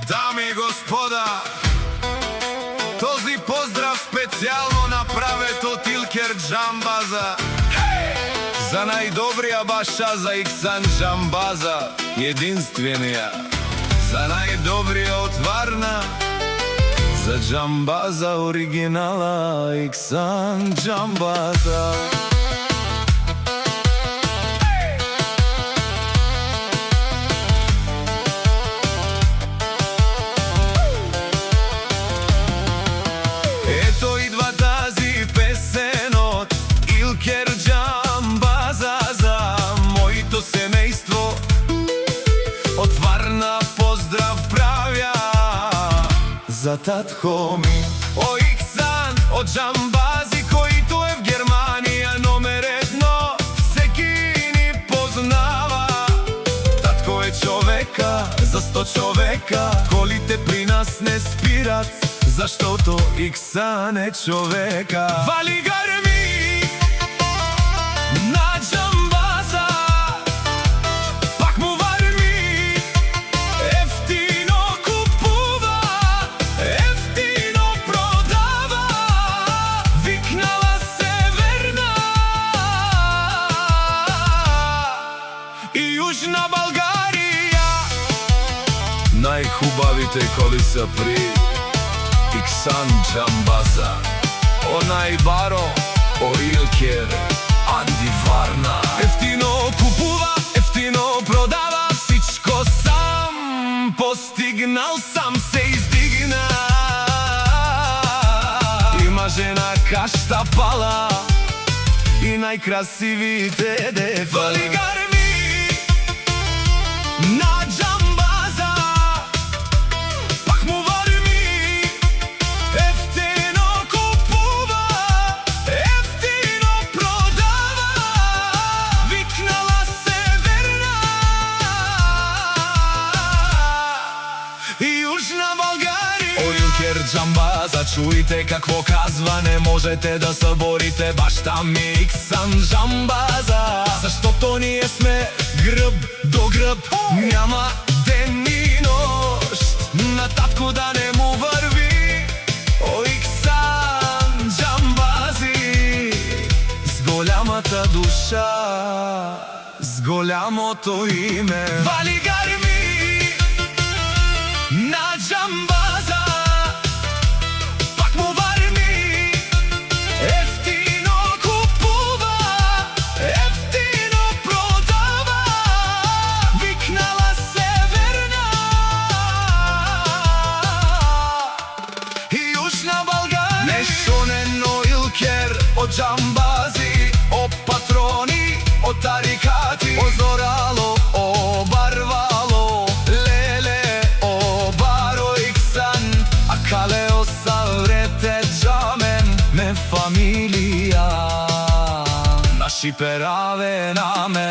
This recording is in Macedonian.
Дами и господа, този поздрав специјално направет од Илкер Џамбаза. За најдобрија баша за Иксан Џамбаза, единствениот. За најдобрија од Варна, за Џамбаза оригинала Иксан Џамбаза. Ето идва тази песен од Илкер Џамбаза за моето семејство. Од Варна поздрав правја за татко ми. О Иксан од Џамбази, којто е в Германија номер 1, всеки ни познава. Татко е човека за 100 човека, колите при нас не спират, заштото Иксан е човека. Вали гарми на Џамбаза, пак му варми, ефтино купува, ефтино продава, викнала Северна и Јужна Българија. Најхубавите коли са при Иксан Џамбаза. Онај баро, о Илкер, Анди Варна. Ефтино купува, ефтино продава, всичко сам постигнал, сам се издигна. Има жена кашта пала и најкрасивите деца. Вали гарми на Џамбаза, пак му варми, ефтино купува, ефтино продава, викнала Северна и Јужна Българија. О Илкер Џамбаза, чујте какво казва, не можете да съборите башта ми Иксан Џамбаза. Заштото ние сме гръб до гръб, няма ден и нощ на татко да не му върви. О Иксан Џамбази, с голямата душа, с голямото име. Вали гарми на Џамбаза, пак му варми, ефтино купува, ефтино продава, викнала Северна и Јужна Българија. Нешонено Илкер од Џамбази, о патрони, о тарикати, о зорало, о барвало, леле, о баро Иксан, а кале о саврете џамен, ме фамилија, наши пераве наме.